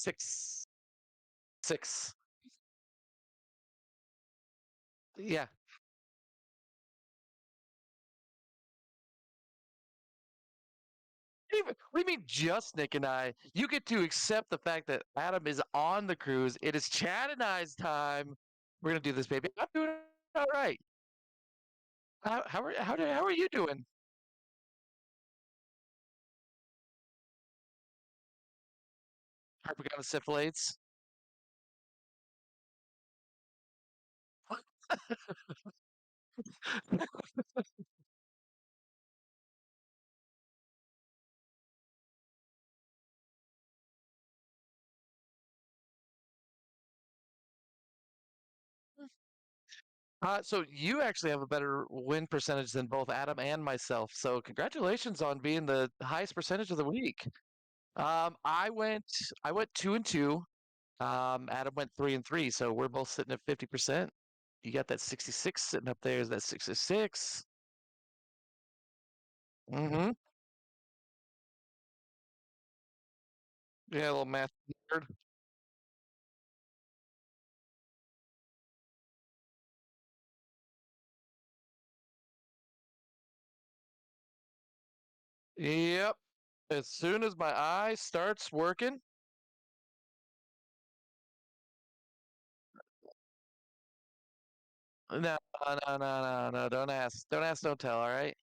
Six. Six. Yeah. Even we mean just Nick and I. You get to accept the fact that Adam is on the cruise. It is Chad and I's time. We're gonna do this, baby. I'm doing all right. How are you doing? Hypergonosyphilites. So you actually have a better win percentage than both Adam and myself. So congratulations on being the highest percentage of the week. I went 2-2. Adam went 3-3. So we're both sitting at 50%. You got that 66 sitting up there. Is that 66? Mm-hmm. Yeah, a little math nerd. Yep. As soon as my eye starts working, no, no, no, no, no. Don't ask. Don't ask, don't tell, all right?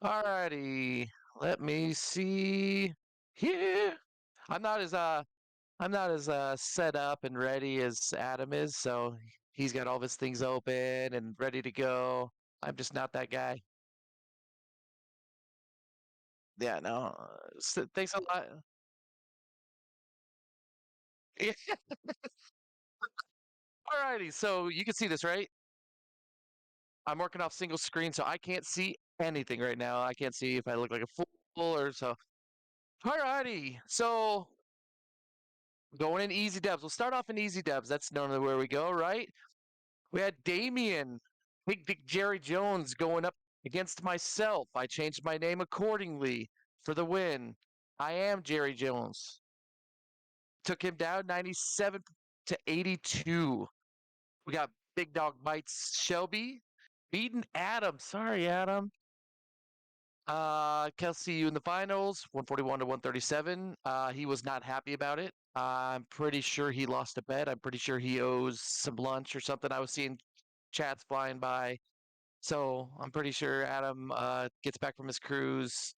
Alrighty. Let me see here. I'm not as uh I'm not as set up and ready as Adam is, so he's got all of his things open and ready to go. I'm just not that guy. Yeah, no. Thanks a lot. Alrighty, so you can see this, right? I'm working off single screen, so I can't see anything right now. I can't see if I look like a fool or so. Alrighty, so going in easy dubs. We'll start off in easy dubs. That's normally where we go, right? We had Damien, Big Dick Jerry Jones going up against myself. I changed my name accordingly for the win. I am Jerry Jones. Took him down 97 to 82. We got Big Dog Bites Shelby beating Adam. Sorry, Adam. Kelsey, you in the finals, 141 to 137. He was not happy about it. I'm pretty sure he lost a bet. I'm pretty sure he owes some lunch or something. I was seeing chats flying by. So I'm pretty sure Adam gets back from his cruise.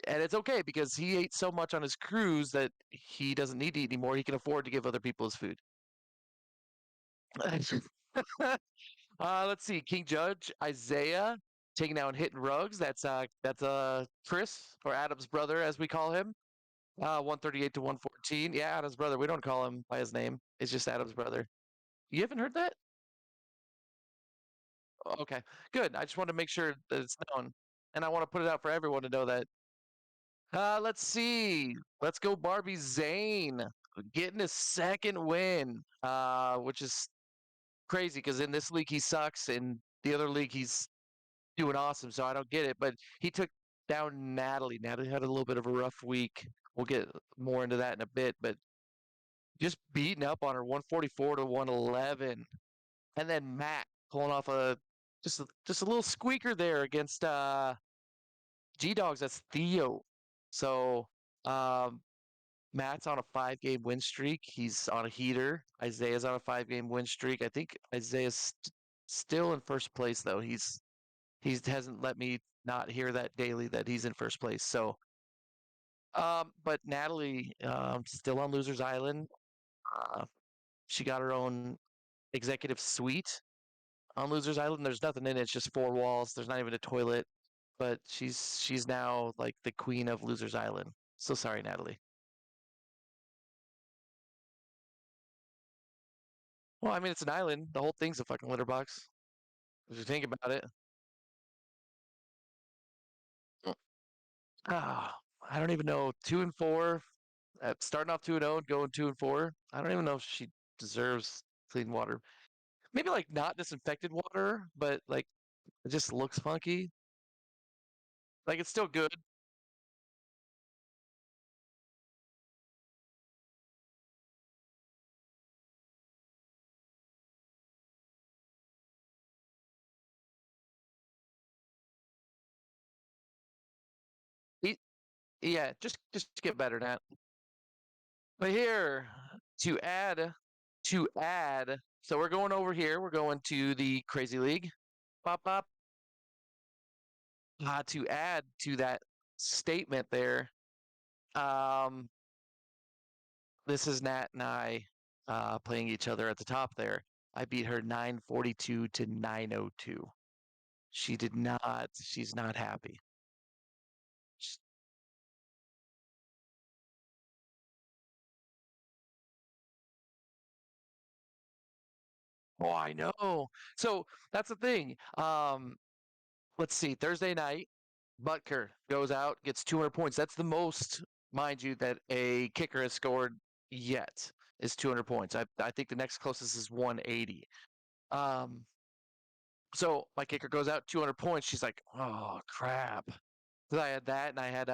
And it's okay because he ate so much on his cruise that he doesn't need to eat anymore. He can afford to give other people his food. Let's see. King Judge, Isaiah, taking down Hitting Rugs. That's Chris or Adam's brother, as we call him. 138 to 114. Yeah, Adam's brother. We don't call him by his name. It's just Adam's brother. You haven't heard that? Okay, good. I just want to make sure that it's known, and I want to put it out for everyone to know that. Let's see. Let's go, Barbie Zane, getting his second win, which is crazy because in this league he sucks, in the other league he's doing awesome. So I don't get it. But he took down Natalie. Natalie had a little bit of a rough week. We'll get more into that in a bit, but just beating up on her 144 to 111. And then Matt pulling off just a little squeaker there against G Dogs. That's Theo. So um, Matt's on a 5 game win streak. He's on a heater. Isaiah's on a 5 game win streak. I think Isaiah's still in first place though. He hasn't let me not hear that daily that he's in first place. So but Natalie still on Losers Island. Uh, she got her own executive suite on Losers Island. There's nothing in it. It's just four walls. There's not even a toilet. But she's now like the queen of Losers Island. So sorry, Natalie. Well, I mean, it's an island. The whole thing's a fucking litter box. If you think about it. Ah, I don't even know. 2-4. Starting off 2-0 and going 2-4. I don't even know if she deserves clean water. Maybe like not disinfected water, but like it just looks funky. Like it's still good. Yeah, just get better than that. But here to add, so we're going over here. We're going to the Crazy League. Pop pop. To add to that statement there, um, this is Nat and I playing each other at the top there. I beat her 942 to 902. She did not. She's not happy. Sh- Oh, I know. So that's the thing. Let's see. Thursday night, Butker goes out, gets 200 points. That's the most, mind you, that a kicker has scored yet is 200 points. I think the next closest is 180. Um, so my kicker goes out 200 points. She's like, oh crap. 'Cause I had that, and I had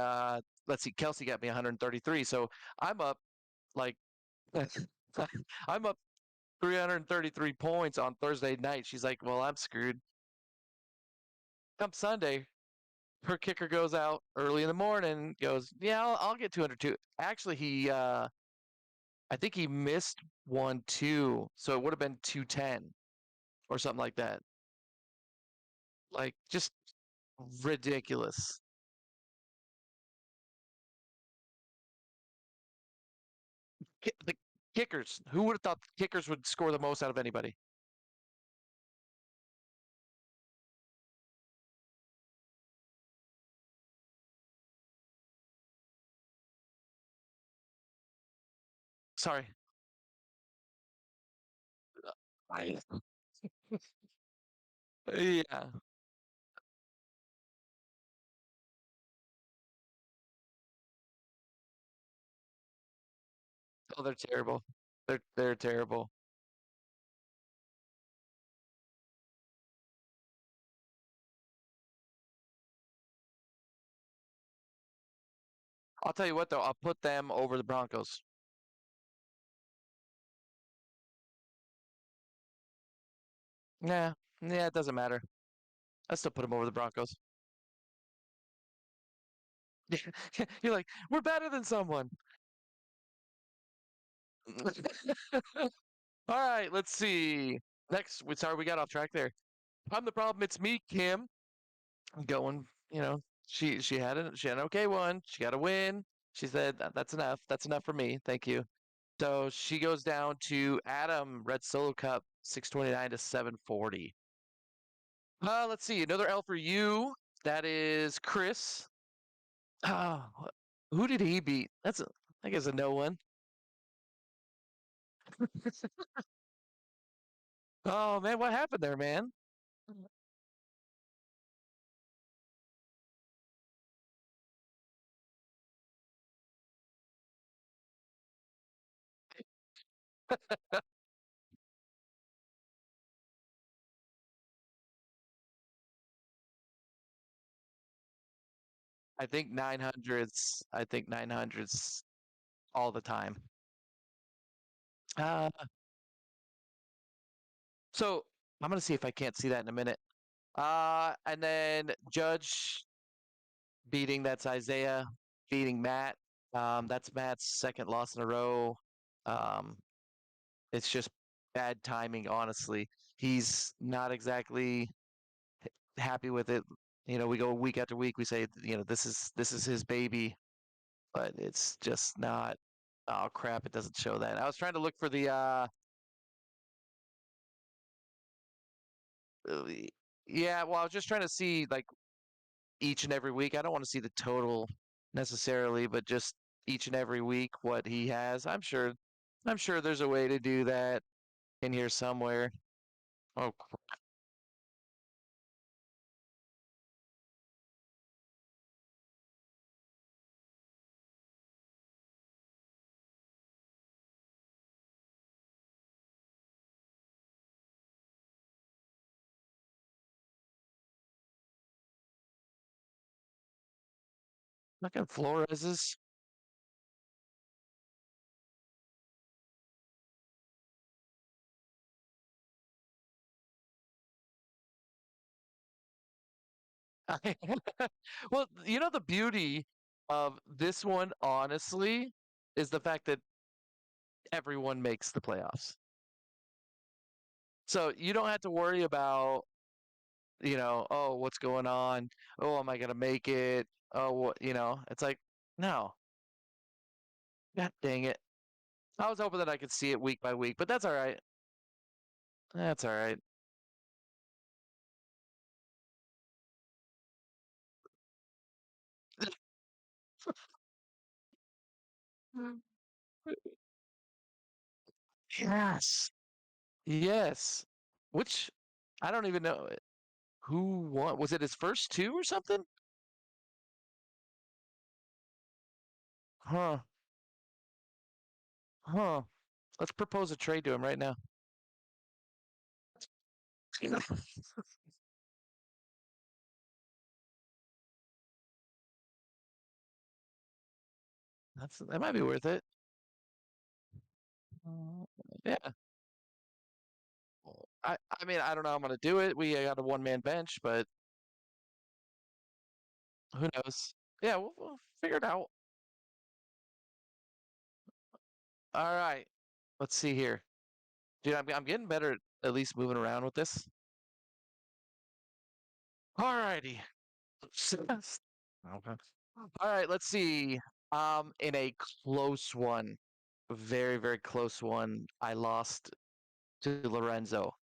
let's see, Kelsey got me 133. So I'm up like I'm up 333 points on Thursday night. She's like, well, I'm screwed. Come Sunday, her kicker goes out early in the morning. Goes, yeah, I'll get 202. Actually, I think he missed one too, so it would have been 210 or something like that. Like just ridiculous. The kickers. Who would have thought the kickers would score the most out of anybody? Sorry. I, yeah. Oh, they're terrible. They're terrible. I'll tell you what though, I'll put them over the Broncos. Yeah, yeah, it doesn't matter. I still put them over the Broncos. You're like, we're better than someone. All right, let's see. Next, sorry, we got off track there. I'm the problem. It's me, Kim. I'm going. She had an okay one. She got a win. She said that's enough. That's enough for me. Thank you. So she goes down to Adam Red Solo Cup 629 to 740. Let's see. Another L for you. That is Chris. Oh, who did he beat? I guess a no one. Oh man, what happened there, man? I think 900s all the time. Uh, so I'm gonna see if I can't see that in a minute. And then Judge beating, that's Isaiah beating Matt. That's Matt's second loss in a row. Um, it's just bad timing, honestly. He's not exactly happy with it. You know, we go week after week. We say, you know, this is his baby, but it's just not. Oh crap! It doesn't show that. I was trying to look for the. Uh, yeah, well, I was just trying to see like each and every week. I don't want to see the total necessarily, but just each and every week what he has. I'm sure there's a way to do that in here somewhere. Oh, look at Flores's. Well, you know the beauty. of this one, honestly, is the fact that everyone makes the playoffs. So you don't have to worry about, oh, what's going on? Oh, am I gonna make it? Oh, what, it's like, no. God dang it. I was hoping that I could see it week by week, but that's all right. That's all right. Yes. Yes. Which I don't even know who won. Was it his first two or something? Huh. Huh. Let's propose a trade to him right now. That might be worth it. Yeah. I mean, I don't know how I'm gonna do it. We got a one man bench, but who knows? Yeah, we'll figure it out. All right. Let's see here. Dude, I'm getting better at least moving around with this. All righty. Okay. All right, let's see. In a close one, very, very close one, I lost to Lorenzo.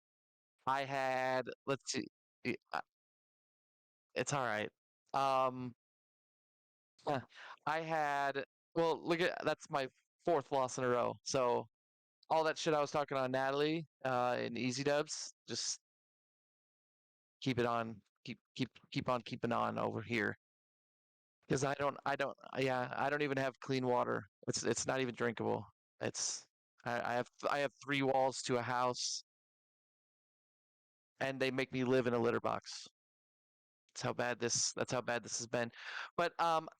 I had, let's see, it's all right. Um, I had, well, look at that's my fourth loss in a row. So all that shit I was talking on Natalie in Easy Dubs, just keep it on, keep on keeping on over here. Because yeah, I don't even have clean water. It's not even drinkable. It's I have three walls to a house, and they make me live in a litter box. That's how bad this has been. But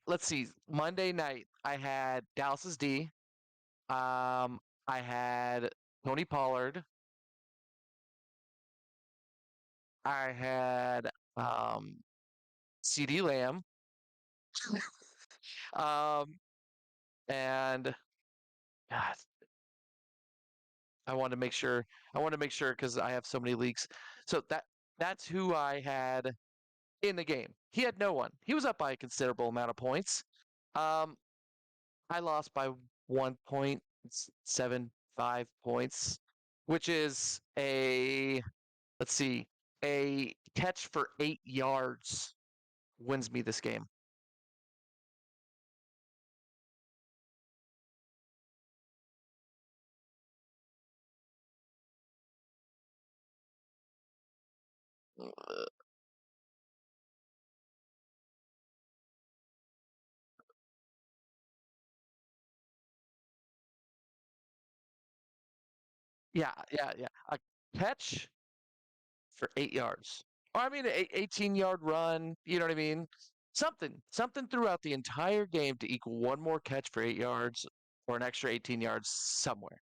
let's see. Monday night I had Dallas's D. I had Tony Pollard. I had CD Lamb. Um, and God, I want to make sure. I want to make sure because I have so many leaks. So that's who I had in the game. He had no one. He was up by a considerable amount of points. Um, I lost by 1.75 points, which is let's see, a catch for 8 yards wins me this game. Yeah, yeah, yeah. A catch for 8 yards. Or I mean, an 18-yard run. You know what I mean? Something throughout the entire game to equal one more catch for 8 yards or an extra 18 yards somewhere.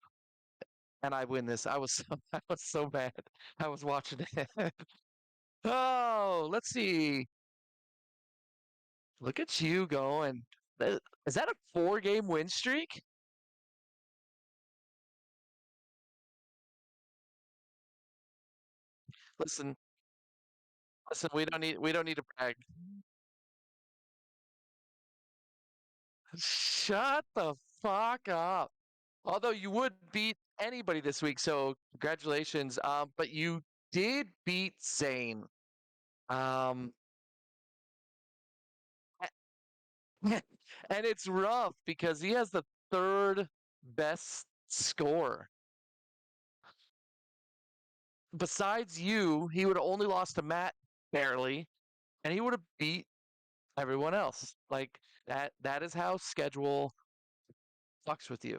And I win this. I was so bad. I was watching it. Oh, let's see. Look at you going. Is that a 4 game win streak? Listen, listen. We don't need to brag. Shut the fuck up. Although you would beat anybody this week, so congratulations. But you did beat Zane. Um, and it's rough because he has the third best score. Besides you, he would have only lost to Matt barely, and he would have beat everyone else. Like that is how schedule fucks with you.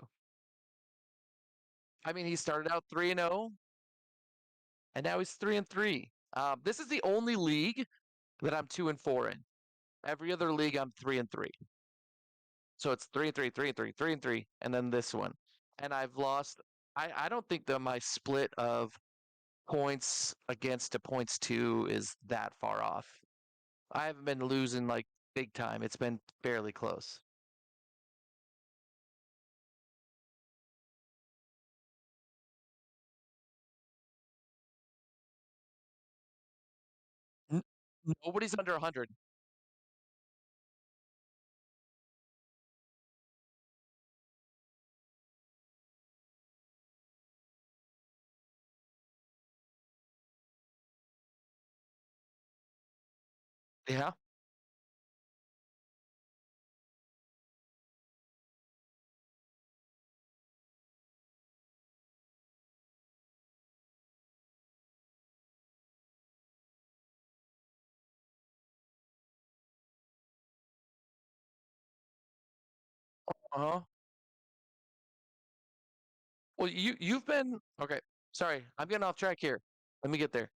I mean, he started out 3-0, and now he's 3-3. This is the only league that I'm 2-4 in. Every other league, I'm 3-3. So it's 3-3, 3-3, 3-3, and then this one. And I've lost. I don't think that my split of points against to points two is that far off. I haven't been losing like big time. It's been fairly close. N- Nobody's under 100. Yeah. Uh-huh. Well, you've been okay. Sorry, I'm getting off track here. Let me get there.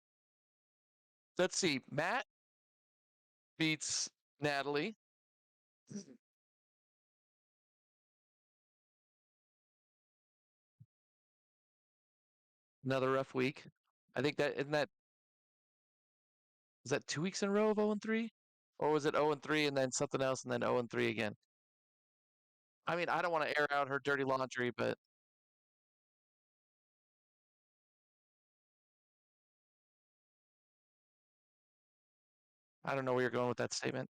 Let's see. Matt beats Natalie. Another rough week. I think that isn't that is that 2 weeks in a row of 0 and 3? Or was it 0 and 3 and then something else and then 0 and 3 again? I mean, I don't want to air out her dirty laundry, but I don't know where you're going with that statement.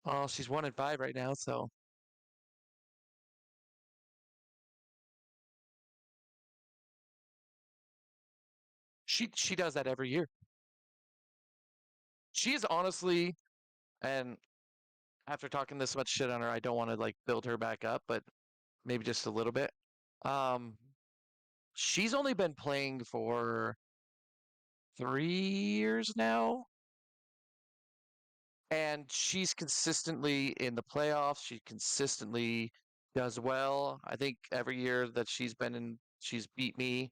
Oh, she's 1 and 5 right now, so she does that every year. She's honestly, and after talking this much shit on her, I don't want to like build her back up, but maybe just a little bit. Um, she's only been playing for 3 years now, and she's consistently in the playoffs. She consistently does well. I think every year that she's been in, she's beat me.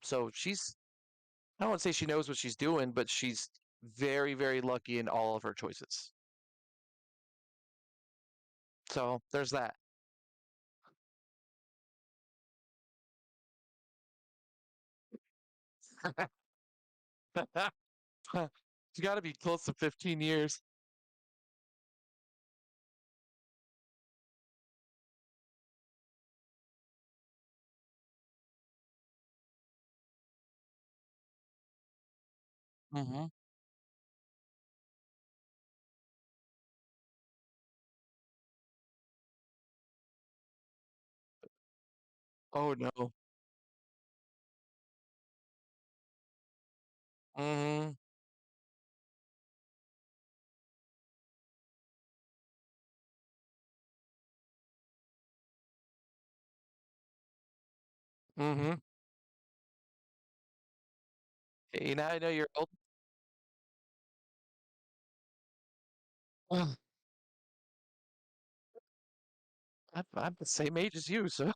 So I don't want to say she knows what she's doing, but she's very, very lucky in all of her choices. So there's that. It's got to be close to 15 years. Hmm. Oh no. Hmm. Hmm. Hey, now I know you're old. Ugh, I'm the same age as you, so.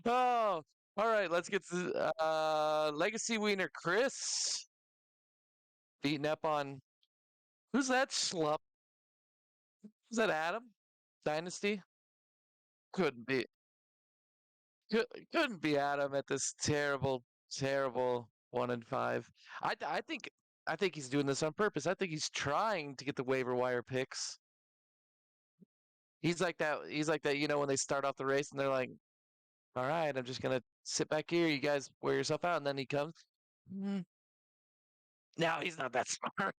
Oh, all right. Let's get to Legacy Wiener Chris beating up on who's that schlup? Is that Adam? Dynasty? Couldn't be. Could, couldn't be Adam at this terrible, terrible 1 and 5. I think he's doing this on purpose. I think he's trying to get the waiver wire picks. He's like that. He's like that. You know, when they start off the race and they're like, "All right, I'm just gonna sit back here. You guys wear yourself out." And then he comes. "Mm, no, he's not that smart.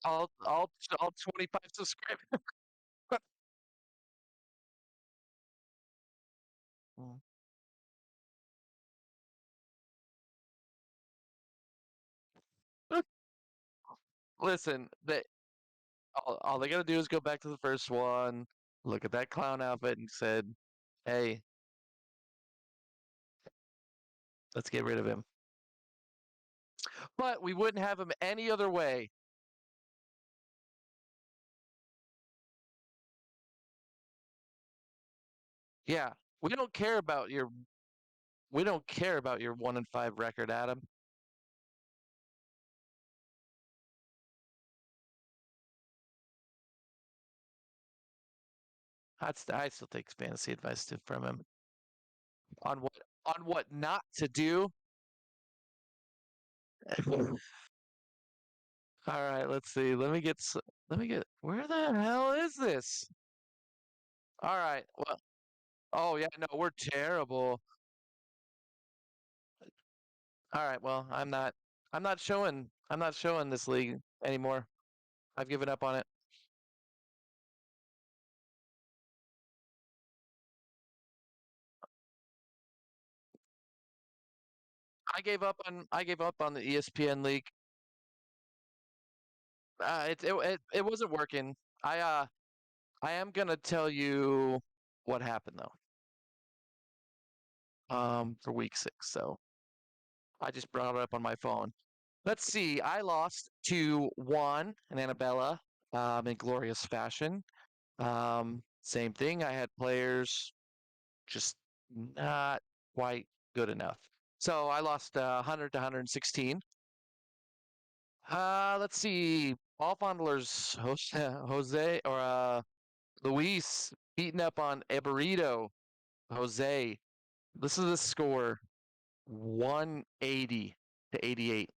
All 25 subscribers." Mm. Listen, all they gotta do is go back to the first one, look at that clown outfit, and said, "Hey, let's get rid of him." but we wouldn't have him any other way. Yeah, we don't care about your we don't care about your 1-5 record, Adam. I still take fantasy advice from him on what not to do. All right, let's see. Let me get where the hell is this? All right. Well, oh yeah, no, we're terrible. All right, well, I'm not showing this league anymore. I've given up on it. I gave up on the ESPN league. It wasn't working. I am gonna tell you what happened though. For week 6. So I just brought it up on my phone. Let's see. I lost to Juan and Annabella in glorious fashion. Same thing. I had players just not quite good enough. So I lost 100 to 116. Let's see. All fondlers, Jose or Luis beating up on Eberito. Jose. This is the score 180 to 88.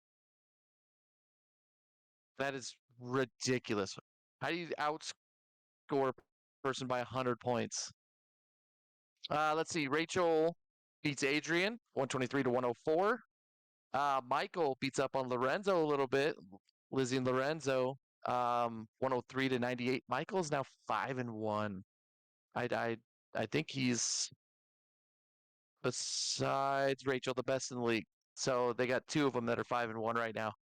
That is ridiculous. How do you outscore a person by 100 points? Let's see. Rachel beats Adrian 123 to 104. Michael beats up on Lorenzo a little bit. Lizzie and Lorenzo 103 to 98. Michael's now 5-1. I think he's, besides Rachel, the best in the league. So they got two of them that are 5-1 right now.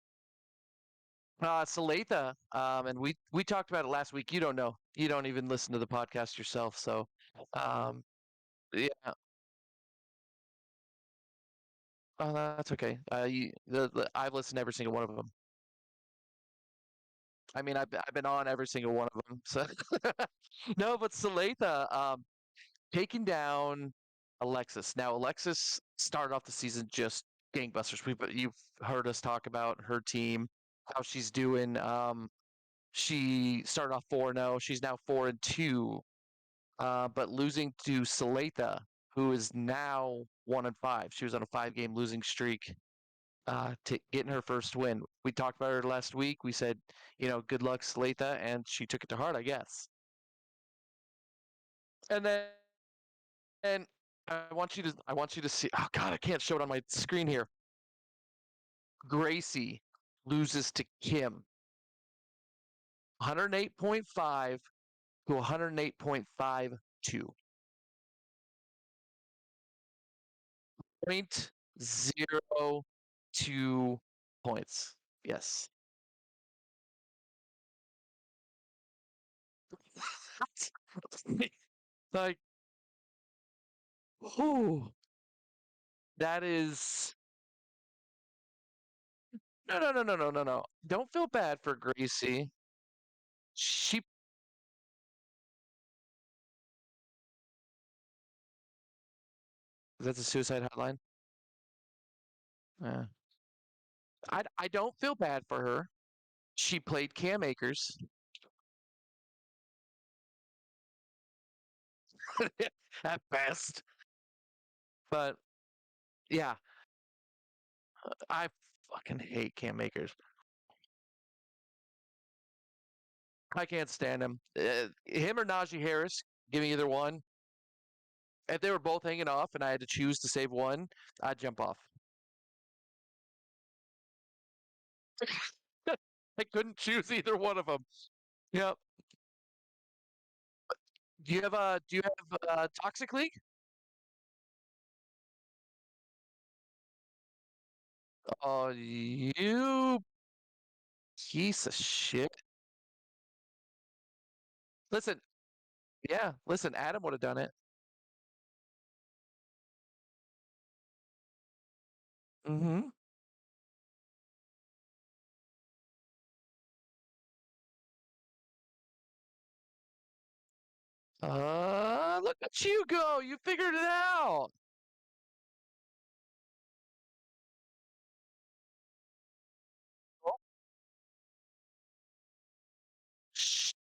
Saletha, and we talked about it last week. You don't know. You don't even listen to the podcast yourself. So, um, yeah, that's okay. I've listened to every single one of them. I mean, I've been on every single one of them. So, no, but Saletha, taking down Alexis. Now, Alexis started off the season just gangbusters. You've heard us talk about her team, how she's doing. She started off 4-0. She's now 4-2, but losing to Saletha, who is now 1-5. She was on a 5-game losing streak. To getting her first win. We talked about her last week. We said, good luck, Saletha, and she took it to heart, I guess. And then and I want you to see. Oh God, I can't show it on my screen here. Gracie loses to Kim, 108.5 to 108.52. 0.02 points. Yes. Like, whew, that is no, no, no, no, no, no, no. Don't feel bad for Gracie. She That's a suicide hotline. Yeah. I don't feel bad for her. She played Cam Akers at best, but yeah, I fucking hate Cam Akers. I can't stand him. Him or Najee Harris, give me either one. If they were both hanging off and I had to choose to save one, I'd jump off. I couldn't choose either one of them. Yep. Do you have Toxic League? Oh, you piece of shit. Listen, yeah, listen, Adam would have done it. Mm-hmm. Look at you go. You figured it out. Sh-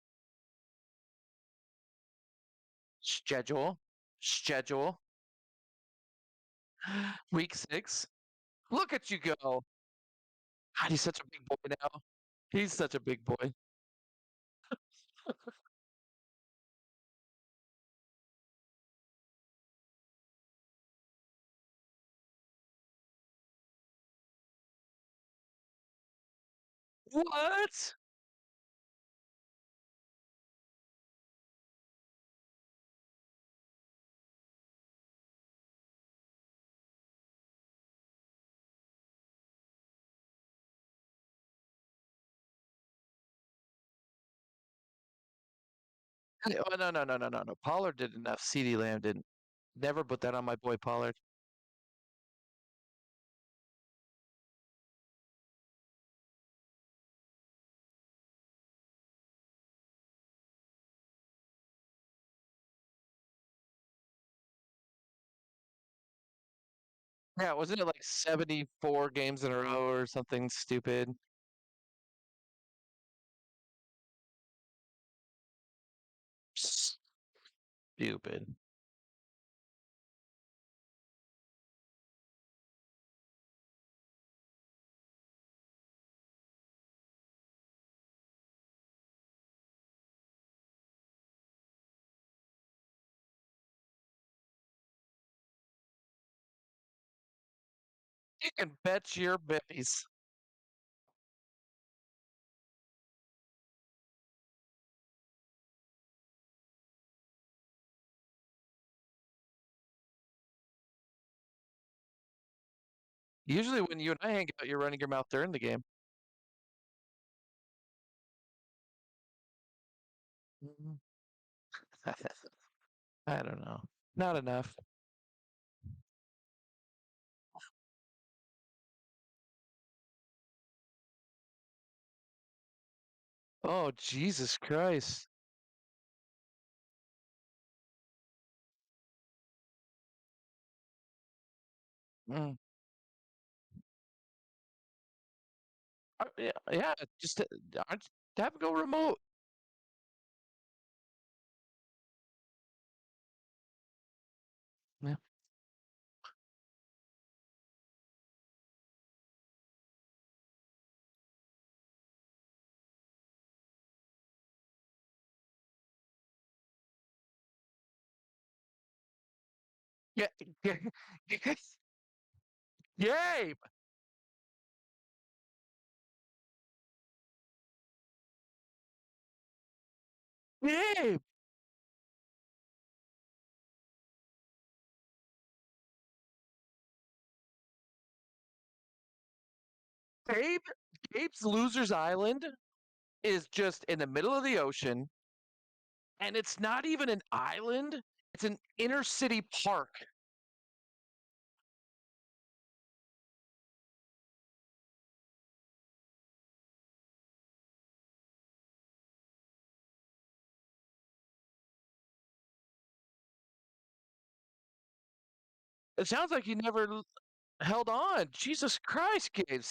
Schedule. Schedule. Week 6. Look at you go. God, he's such a big boy now. He's such a big boy. What? Oh, no, no, no, no, no, no. Pollard did enough. CeeDee Lamb didn't. Never put that on my boy Pollard. Yeah, wasn't it like 74 games in a row or something stupid? Stupid. You can bet your bippies. Usually when you and I hang out, you're running your mouth during the game. Mhm. I don't know. Not enough. Oh, Jesus Christ. Mm. Yeah, yeah, just aren't have him go remote. Yeah. Yeah. Gabe. Gabe. Gabe. Gabe's Losers Island is just in the middle of the ocean, and it's not even an island. It's an inner city park. It sounds like you never held on. Jesus Christ, Gabe.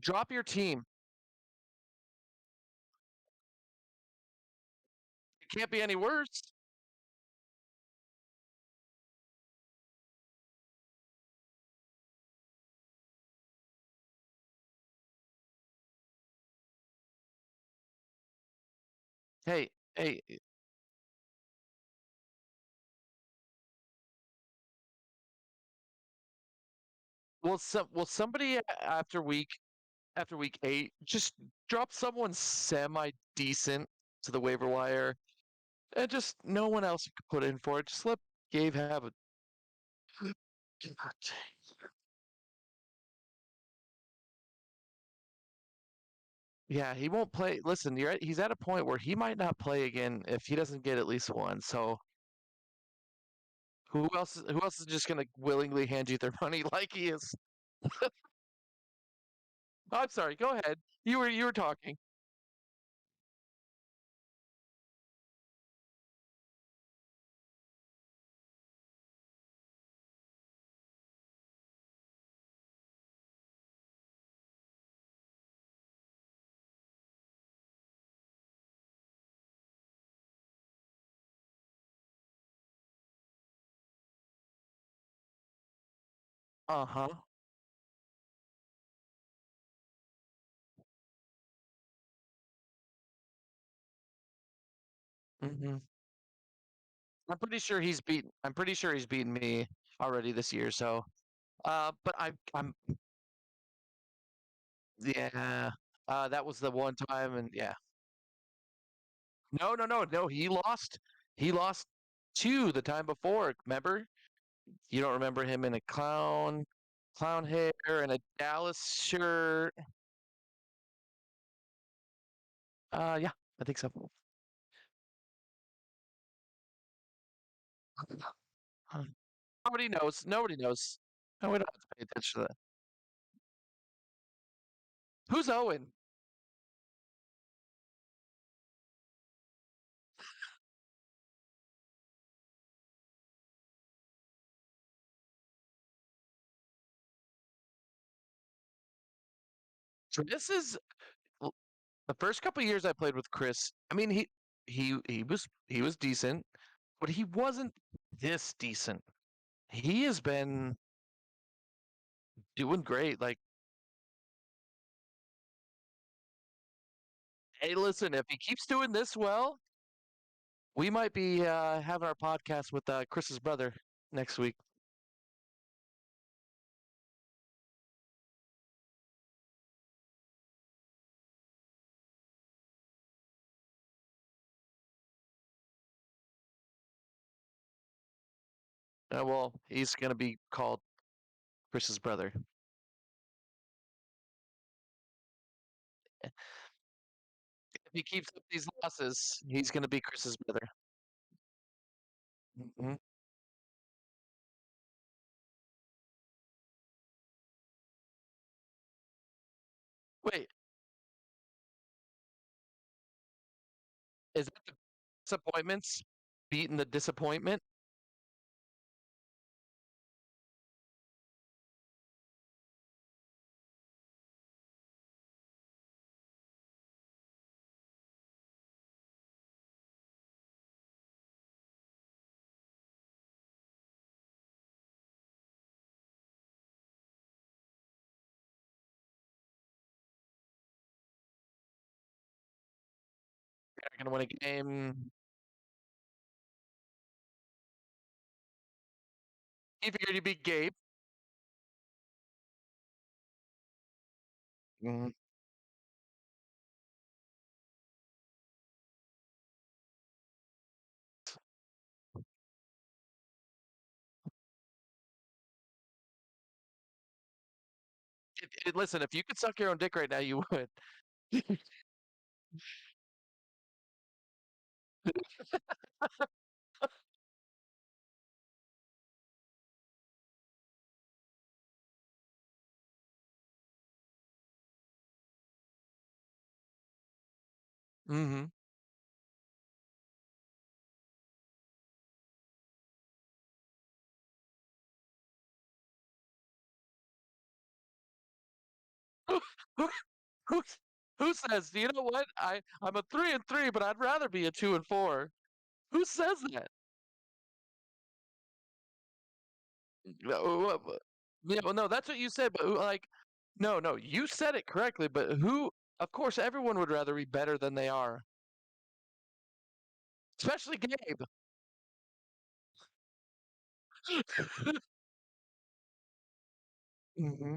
Drop your team. It can't be any worse. Hey, hey, will somebody after week 8 just drop someone semi decent to the waiver wire and just no one else could put in for it. Just let Gabe have it. Yeah, he won't play. Listen, he's at a point where he might not play again if he doesn't get at least one. So who else is just gonna willingly hand you their money like he is? I'm sorry. Go ahead. You were talking. Uh-huh. Hmm. I'm pretty sure he's beaten me already this year. So, but I'm yeah. That was the one time, and yeah. No, no, no, no. He lost. He lost two the time before. Remember? You don't remember him in a clown hair and a Dallas shirt? Yeah, I think so. Uh, Nobody knows. Nobody knows. No, we don't have to pay attention to that. Who's Owen? So this is the first couple of years I played with Chris. I mean, he was decent, but he wasn't this decent. He has been doing great. Like, hey, listen, if he keeps doing this well, we might be having our podcast with Chris's brother next week. Well, he's gonna be called Chris's brother. If he keeps up these losses, he's gonna be Chris's brother. Hmm. Wait, is that the disappointments beating the disappointment? They're gonna win a game. He figured he'd beat Gabe. Mhm. Listen, if you could suck your own dick right now, you would. Hmm. Who, who, who says? You know what? I'm a 3-3, but I'd rather be a 2-4. Who says that? No, yeah, well, no, that's what you said, but like, no, no, you said it correctly, but who? Of course, everyone would rather be better than they are, especially Gabe. Hmm.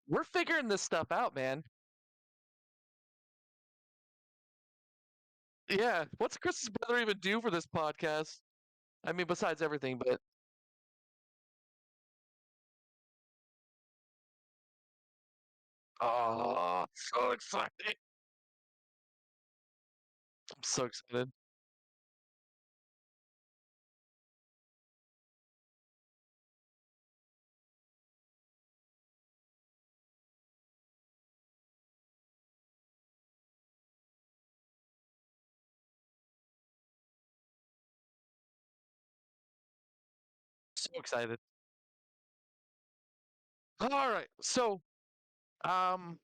We're figuring this stuff out, man. Yeah, what's Chris's brother even do for this podcast? I mean, besides everything, but Oh, so excited. I'm so excited. So excited. All right. So, um,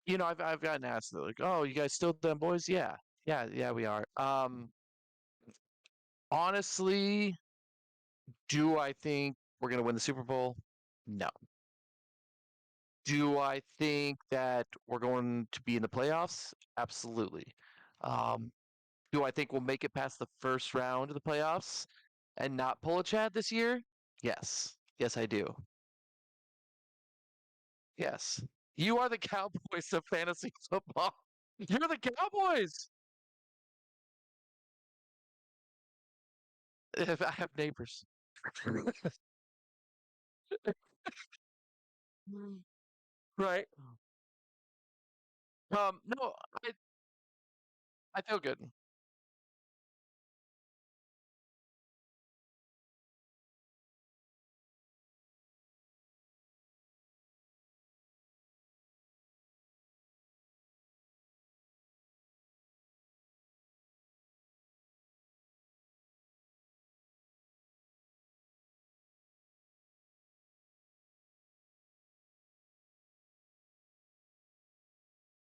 I've gotten asked like, "Oh, you guys still them boys?" Yeah. Yeah, we are. Honestly, do I think we're going to win the Super Bowl? No. Do I think that we're going to be in the playoffs? Absolutely. Um, do I think we'll make it past the first round of the playoffs and not pull a Chad this year? Yes. Yes, I do. Yes. You are the Cowboys of fantasy football. You're the Cowboys. If I have neighbors. Right. No, I feel good.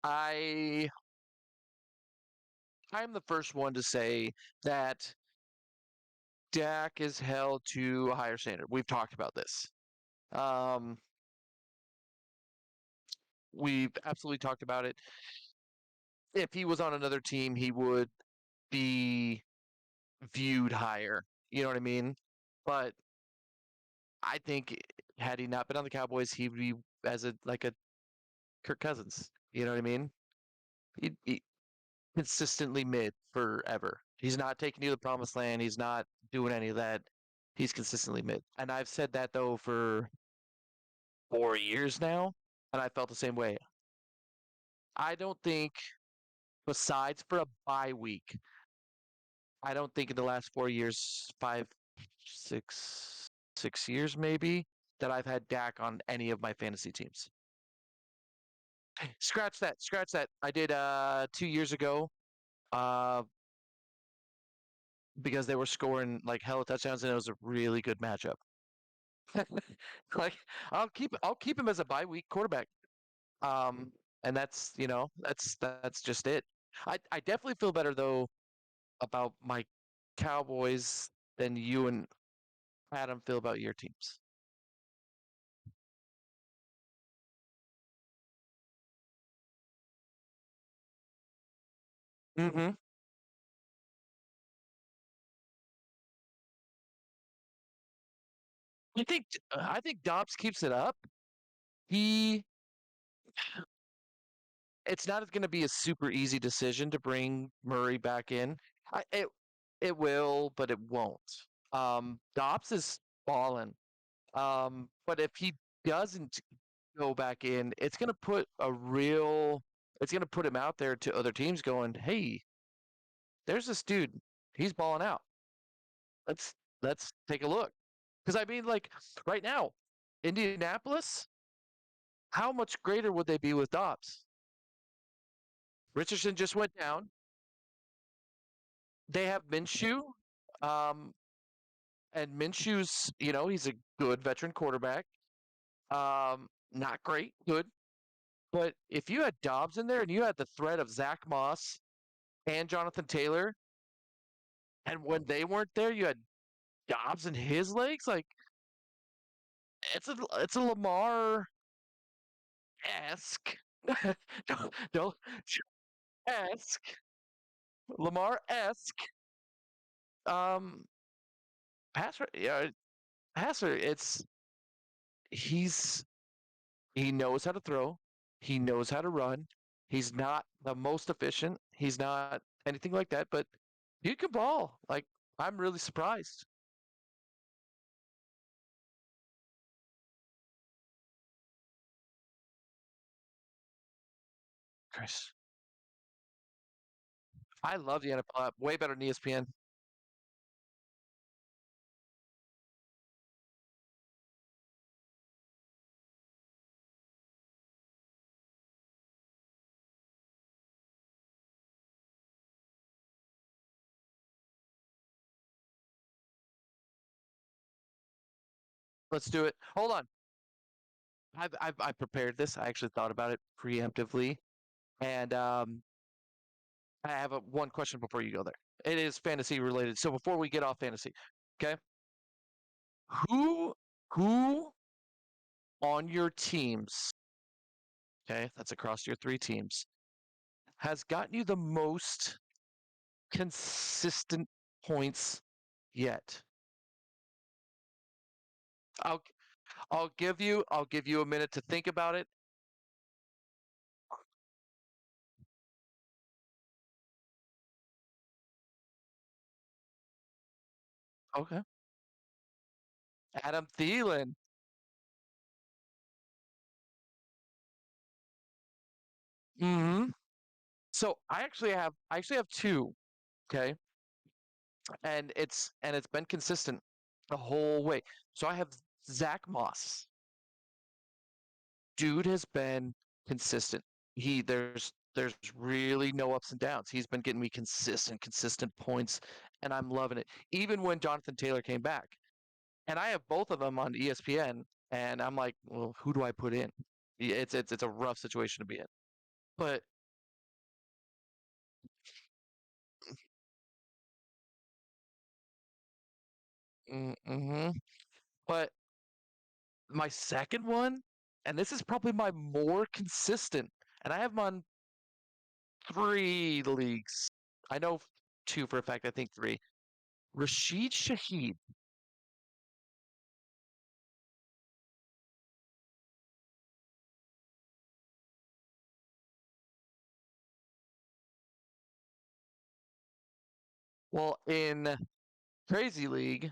I I'm the first one to say that Dak is held to a higher standard. We've talked about this. Um, we've absolutely talked about it. If he was on another team, he would be viewed higher. You know what I mean? But I think had he not been on the Cowboys, he'd be as a Kirk Cousins. You know what I mean? He consistently mid forever. He's not taking you to the promised land. He's not doing any of that. He's consistently mid. And I've said that though for 4 years now, and I felt the same way. I don't think, besides for a bye week, I don't think in the last 4 years, five, six, 6 years maybe, that I've had Dak on any of my fantasy teams. Scratch that. Scratch that. I did 2 years ago. Uh, because they were scoring like hella touchdowns and it was a really good matchup. Like I'll keep him as a bye week quarterback. Um, and that's just it. I definitely feel better though about my Cowboys than you and Adam feel about your teams. Mm-hmm. I think Dobbs keeps it up. He it's not going to be a super easy decision to bring Murray back in. It will, but it won't. Dobbs is balling. But if he doesn't go back in, it's gonna put him out there to other teams going, hey, there's this dude. He's balling out. Let's let's take a look. Because I mean, like right now, Indianapolis, how much greater would they be with Dobbs? Richardson just went down. They have Minshew. Um, and Minshew's, he's a good veteran quarterback. Not great, good. But if you had Dobbs in there and you had the threat of Zach Moss and Jonathan Taylor, and when they weren't there, you had Dobbs and his legs, like it's a Lamar esque. don't esque Lamar esque um passer. Yeah, passer. He's he knows how to throw. He knows how to run. He's not the most efficient. He's not anything like that, but he can ball. Like I'm really surprised. Christ. I love the NFL app. Way better than ESPN. Let's do it. Hold on. I prepared this. I actually thought about it preemptively, and I have one question before you go there. It is fantasy related. So before we get off fantasy, okay, who who on your teams, okay, that's across your three teams, has gotten you the most consistent points yet? I'll I'll give you a minute to think about it. Okay. Adam Thielen. Hmm. So I actually have two, okay? And it's been consistent the whole way. So I have Zach Moss. Dude has been consistent. There's really no ups and downs. He's been getting me consistent points, and I'm loving it. Even when Jonathan Taylor came back, and I have both of them on ESPN, and I'm like, well, who do I put in? It's a rough situation to be in. But mm-hmm. But my second one, and this is probably my more consistent, and I have him on three leagues. I know two for a fact. I think three. Rashid Shaheed. Well, in Crazy League,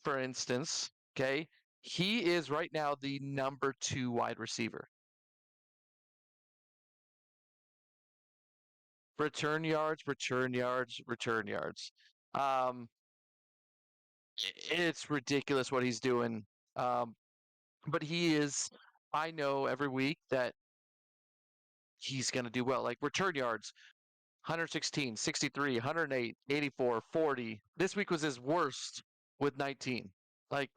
for instance, okay, he is right now the number two wide receiver. Return yards, return yards, return yards. Um, it's ridiculous what he's doing. Um, but he is, I know every week that he's going to do well. Like return yards, 116, 63, 108, 84, 40. This week was his worst with 19. Like,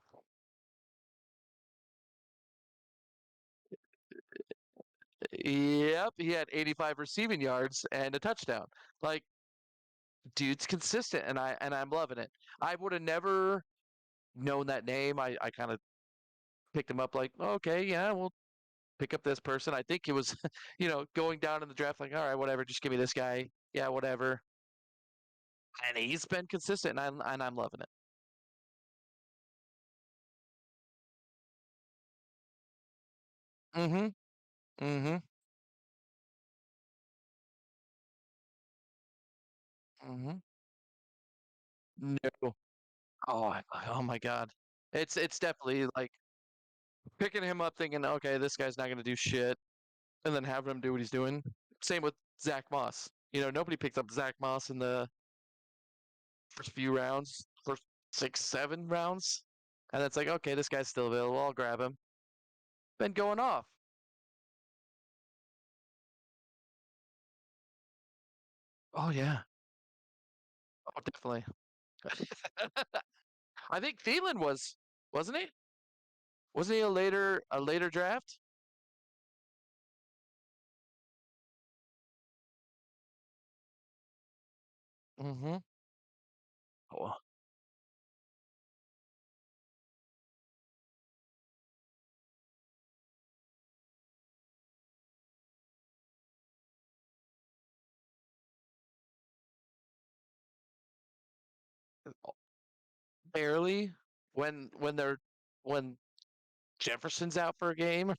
yep, he had 85 receiving yards and a touchdown. Like, dude's consistent, and I'm loving it. I would have never known that name. I kind of picked him up like, okay, yeah, we'll pick up this person. I think it was, going down in the draft, like, all right, whatever, just give me this guy. Yeah, whatever. And he's been consistent, and I'm loving it. Mm-hmm. Mm-hmm. Mm-hmm. No. Oh my God. It's definitely like picking him up thinking, okay, this guy's not gonna do shit, and then having him do what he's doing. Same with Zach Moss. Nobody picked up Zach Moss in the first few rounds, first 6, 7 rounds. And it's like, okay, this guy's still available. I'll grab him. Been going off. Oh yeah. Oh, definitely. I think Thielen wasn't he? Wasn't he a later draft? Mm-hmm. Oh, barely. When Jefferson's out for a game.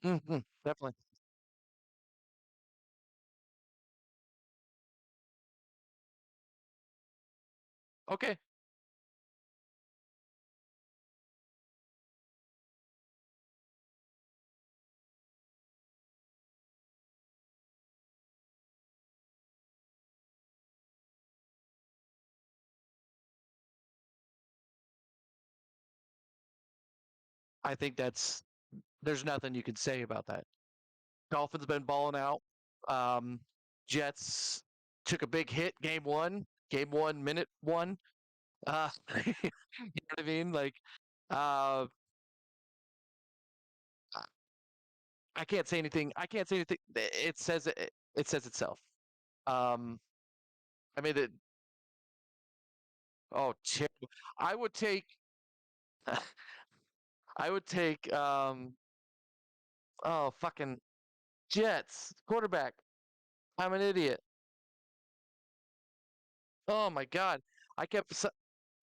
Hmm. Definitely. Okay. I think there's nothing you can say about that. Dolphins been balling out. Um, Jets took a big hit game one, minute one. You know what I mean? Like, uh, I can't say anything. I can't say anything. It says itself. Um, I mean, oh, terrible. I would take, I would take, oh, fucking Jets quarterback. I'm an idiot. Oh my God. I kept,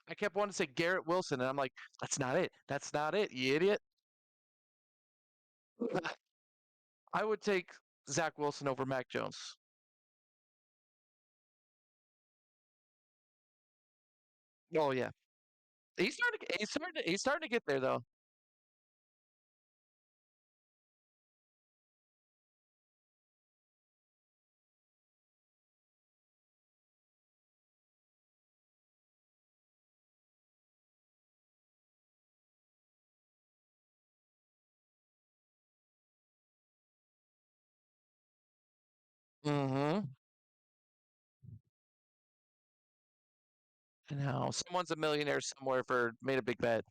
I kept wanting to say Garrett Wilson, and I'm like, that's not it. That's not it, you idiot. I would take Zach Wilson over Mac Jones. Oh yeah, he's starting to get there though. Mm-hmm. I know someone's a millionaire somewhere for made a big bet.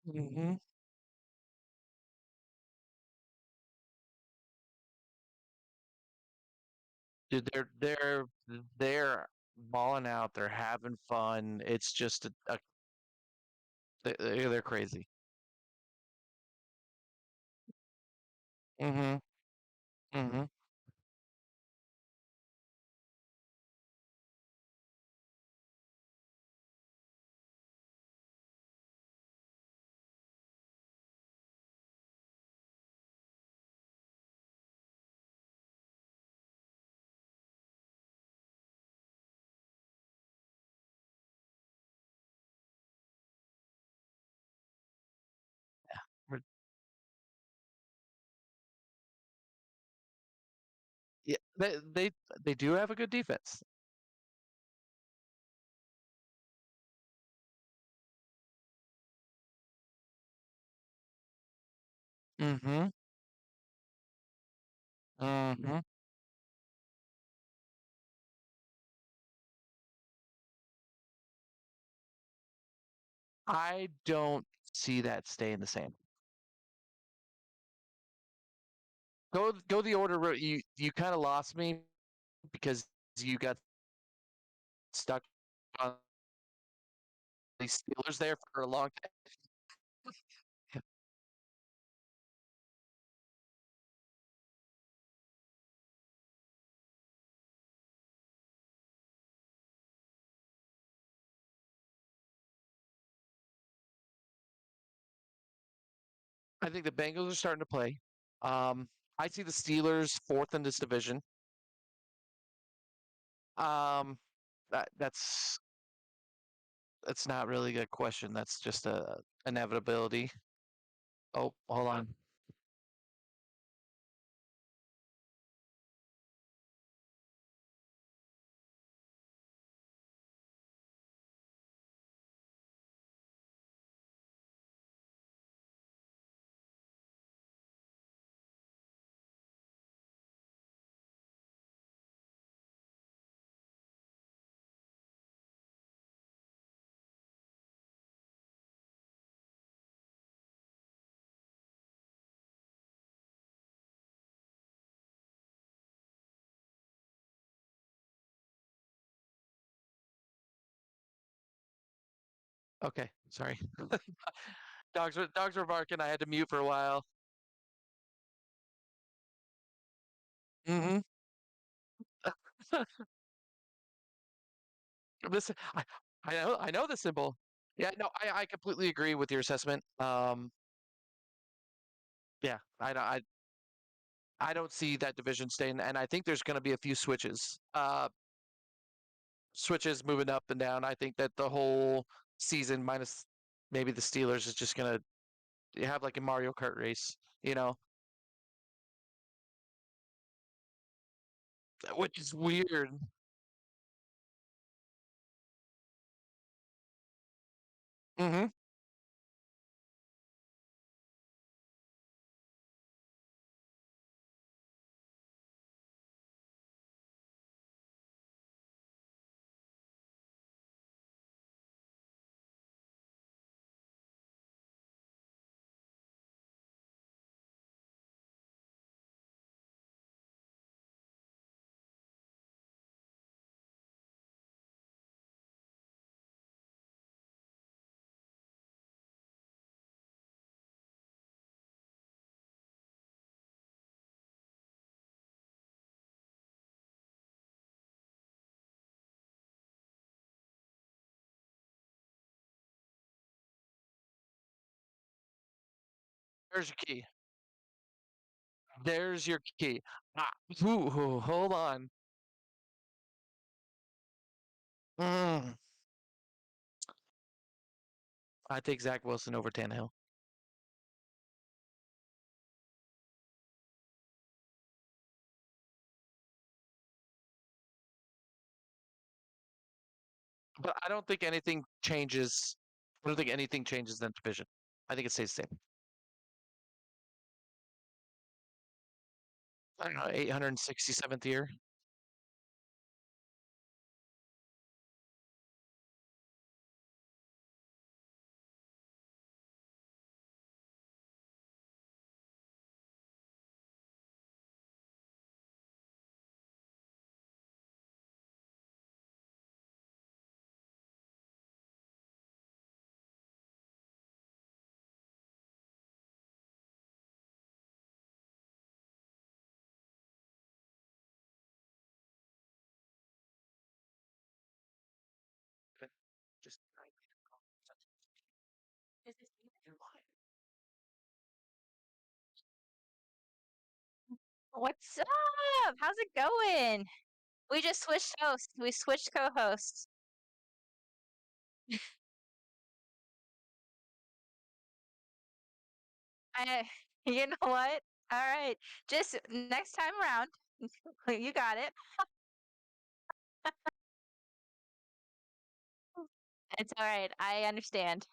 Mm-hmm. Dude, they're balling out. They're having fun. It's just they're crazy. Mm-hmm. Mm-hmm. Yeah, they do have a good defense. Mm-hmm. Mm-hmm. I don't see that staying the same. Go the order. You kind of lost me because you got stuck on the Steelers there for a long time. I think the Bengals are starting to play. I see the Steelers fourth in this division. Um, that's not really a question. That's just a inevitability. Oh, hold on. Okay, sorry. Dogs were barking. I had to mute for a while. Mm-hmm. This I know the symbol. Yeah, no, I completely agree with your assessment. Yeah, I don't see that division staying, and I think there's going to be a few switches. Switches moving up and down. I think that the whole season, minus maybe the Steelers, is just going to you have like a Mario Kart race, you know, which is weird. Hmm. There's your key. There's your key. Ah, hold on. Mm, I take Zach Wilson over Tannehill. But I don't think anything changes. I don't think anything changes in the division. I think it stays the same. I don't know, 867th year. Just What's up? How's it going? We just switched hosts. We switched co-hosts. I, you know what? All right. Just next time around, you got it. It's all right. I understand.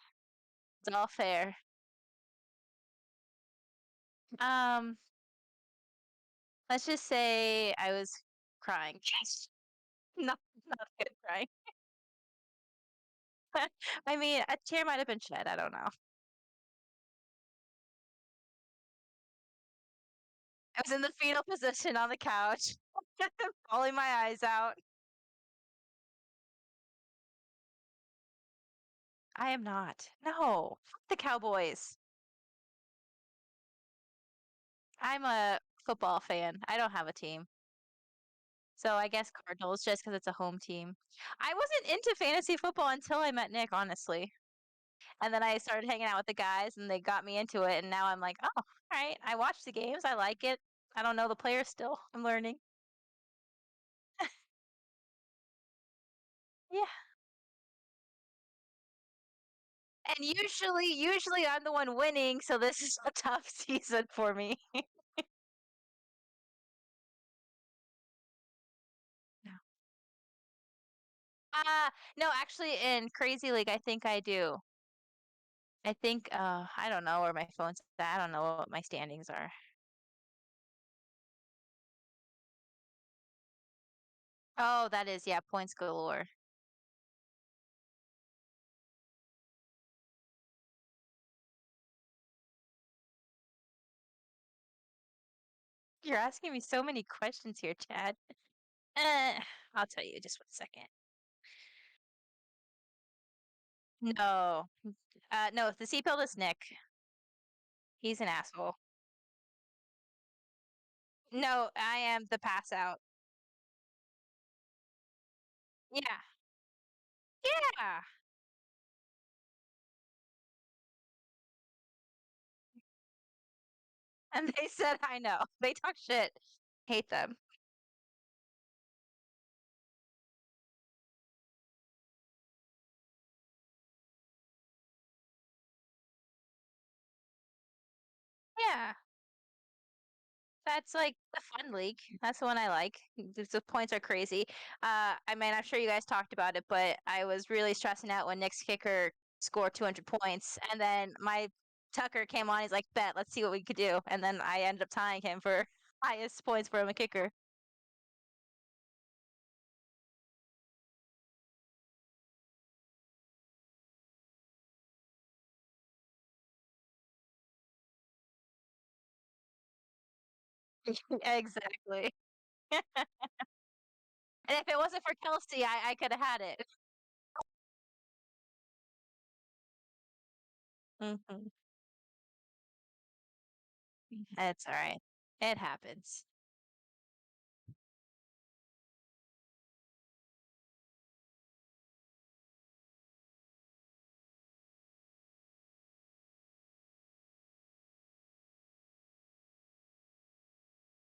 It's all fair. Um, let's just say I was crying. Yes. Not good crying. I mean, a tear might have been shed. I don't know. I was in the fetal position on the couch, bawling my eyes out. I am not. No. Fuck the Cowboys. I'm a football fan. I don't have a team. So I guess Cardinals just because it's a home team. I wasn't into fantasy football until I met Nick, honestly. And then I started hanging out with the guys and they got me into it. And now I'm like, oh, all right. I watch the games. I like it. I don't know the players still. I'm learning. Yeah. And usually I'm the one winning. So this is a tough season for me. No. No, actually in Crazy League, I think I do. I think, I don't know where my phone's at. I don't know what my standings are. Oh, that is, yeah, points galore. You're asking me so many questions here, Chad. Uh, I'll tell you just one second. No. No, the seatbelt is Nick. He's an asshole. No, I am the pass out. Yeah. Yeah. And they said I know. They talk shit. Hate them. Yeah, that's like the fun league. That's the one I like. The points are crazy. I mean, I'm sure you guys talked about it, but I was really stressing out when Nick's kicker scored 200 points, and then my Tucker came on. He's like, "Bet, let's see what we could do," and then I ended up tying him for highest points for a kicker. Exactly. And if it wasn't for Kelsey, I could have had it. Mhm. It's all right. It happens.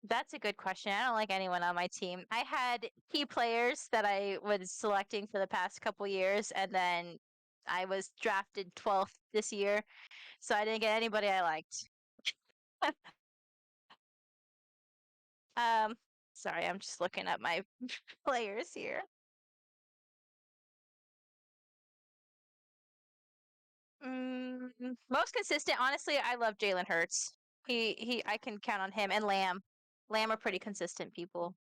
That's a good question. I don't like anyone on my team. I had key players that I was selecting for the past couple years, and then I was drafted 12th this year, so I didn't get anybody I liked. Um, sorry, I'm just looking at my players here. Most consistent, honestly, I love Jalen Hurts. I can count on him and Lamb. Lamb are pretty consistent people.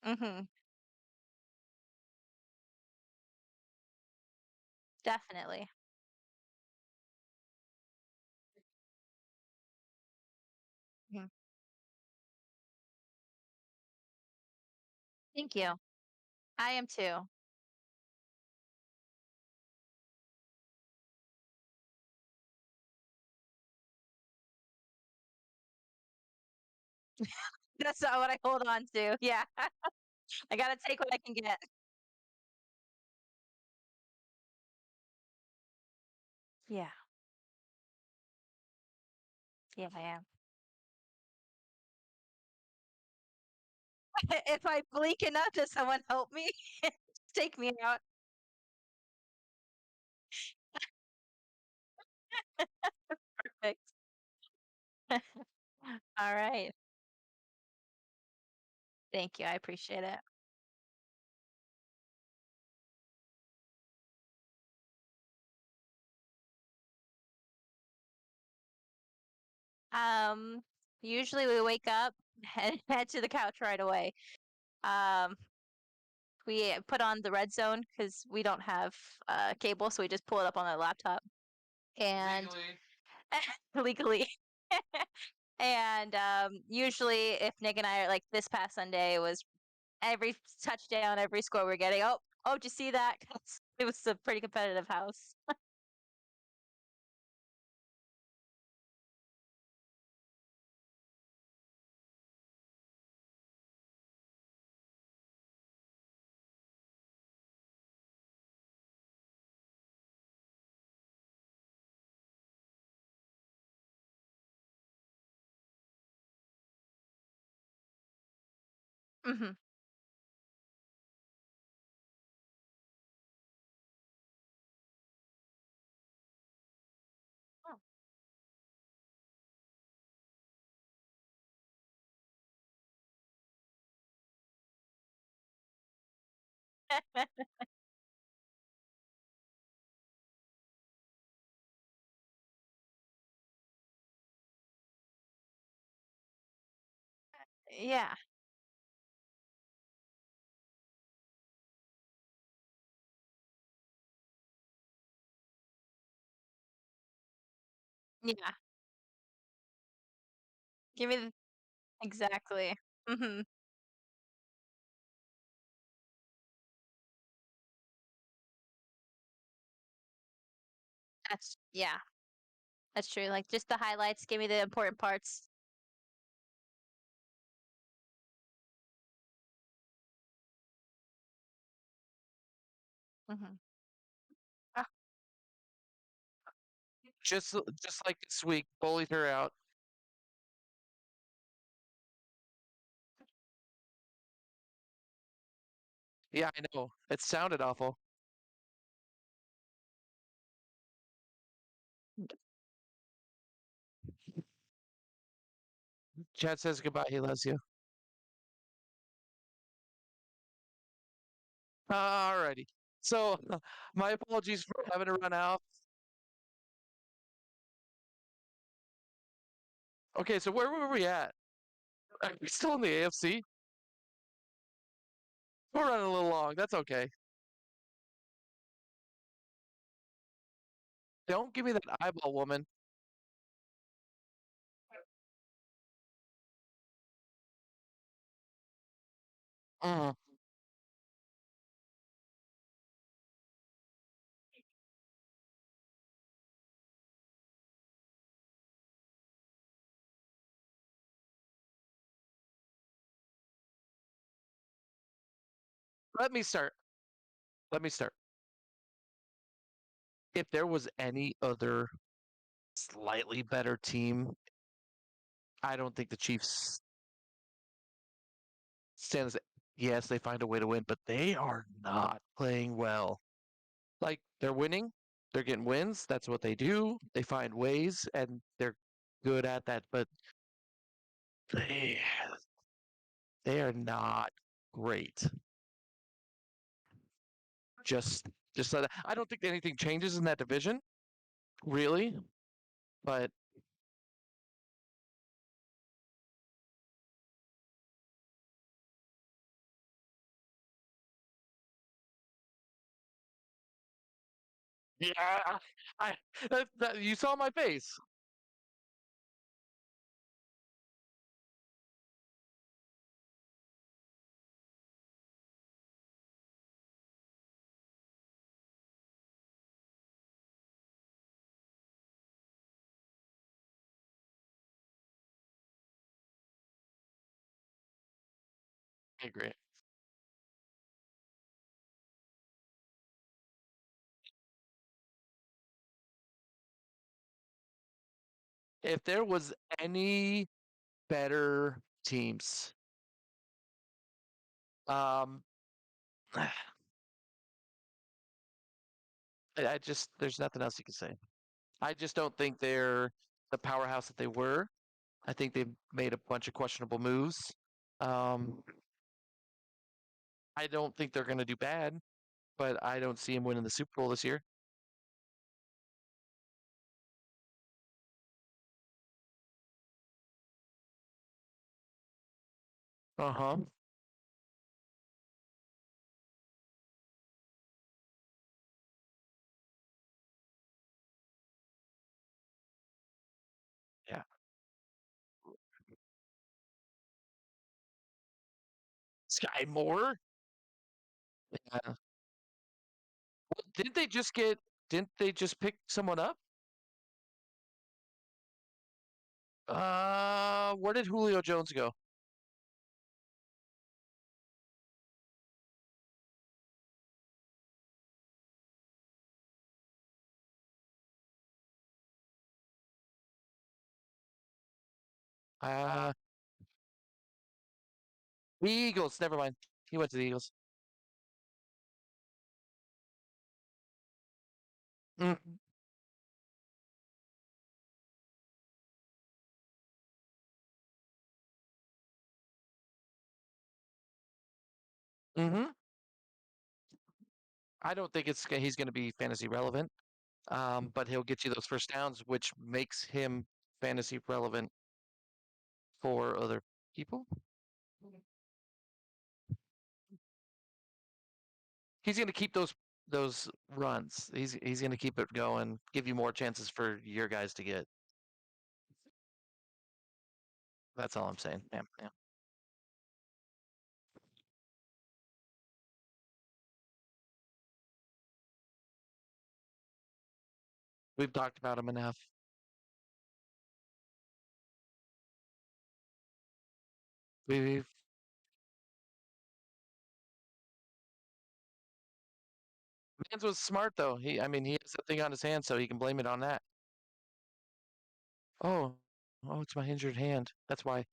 Hmm. Definitely. Mhm. Thank you. I am too. That's not what I hold on to. Yeah. I gotta take what I can get. Yeah. Yeah, I am. If I blink enough, does someone help me? Take me out. Perfect. All right. Thank you. I appreciate it. Um, Usually we wake up, head to the couch right away. Um, we put on the red zone because we don't have cable, so we just pull it up on our laptop and Legally. legally. And usually, if Nick and I are like this past Sunday was every touchdown, every score we're getting. Oh, oh, did you see that? 'Cause it was a pretty competitive house. Hmm. Yeah, yeah. Give me the, exactly. Hmm. That's yeah, that's true. Like just the highlights. Give me the important parts. Hmm. Just like this week, bullied her out. Yeah, I know. It sounded awful. Chad says goodbye. He loves you. Alrighty. So, my apologies for having to run out. Okay, so where were we at? Are we still in the AFC? We're running a little long. That's okay. Don't give me that eyeball, woman. Mm. Let me start. Let me start. If there was any other slightly better team, I don't think the Chiefs stands. Yes, they find a way to win, but they are not playing well. Like they're winning, they're getting wins. That's what they do. They find ways, and they're good at that. But they they are not great. Just just so that, I don't think anything changes in that division, really. But yeah, I you saw my face. I agree. If there was any better teams, um, I just there's nothing else you can say. I just don't think they're the powerhouse that they were. I think they made a bunch of questionable moves. Um, I don't think they're going to do bad, but I don't see him winning the Super Bowl this year. Uh huh. Yeah. Sky Moore. Yeah. Well, didn't they just get? Didn't they just pick someone up? Where did Julio Jones go? Uh, the Eagles. Never mind. He went to the Eagles. Mm, mm-hmm. I don't think he's going to be fantasy relevant. But he'll get you those first downs, which makes him fantasy relevant for other people. He's going to keep those runs. He's going to keep it going, give you more chances for your guys to get. That's all I'm saying. Yeah, yeah. We've talked about him enough. We've Mans was smart though. I mean, he has something on his hand, so he can blame it on that. Oh, oh, it's my injured hand. That's why.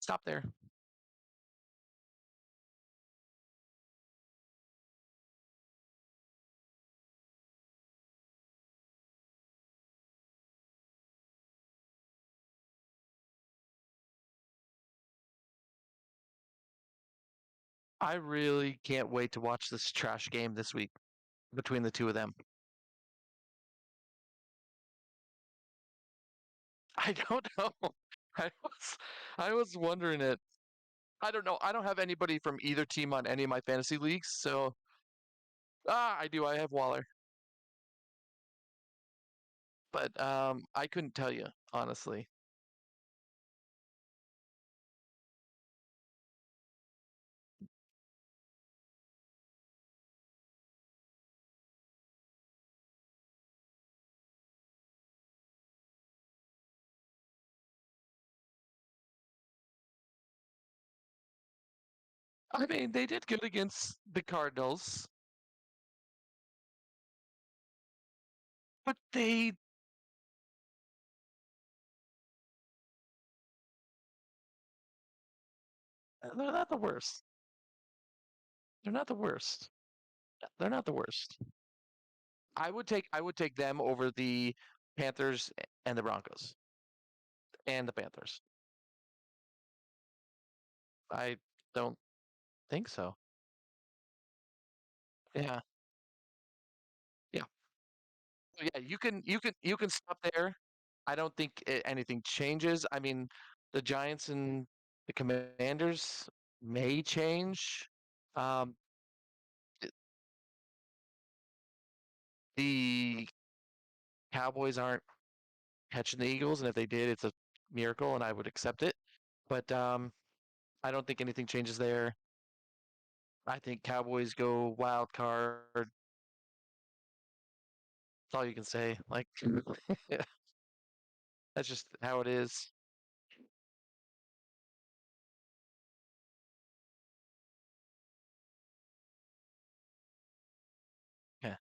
stop there. I really can't wait to watch this trash game this week between the two of them. I don't know. I was I was wondering it. I don't know. I don't have anybody from either team on any of my fantasy leagues, so I do. I have Waller, but I couldn't tell you honestly. I mean, they did good against the Cardinals, but they're not the worst. They're not the worst. They're not the worst. I would take them over the Panthers and the Broncos and the Panthers. I don't think so. Yeah. Yeah. Yeah, you can stop there. I don't think anything changes. I mean, the Giants and the Commanders may change. Um, the Cowboys aren't catching the Eagles, and if they did, it's a miracle, and I would accept it. But I don't think anything changes there. I think Cowboys go wild card. That's all you can say. Like, that's just how it is. Yeah.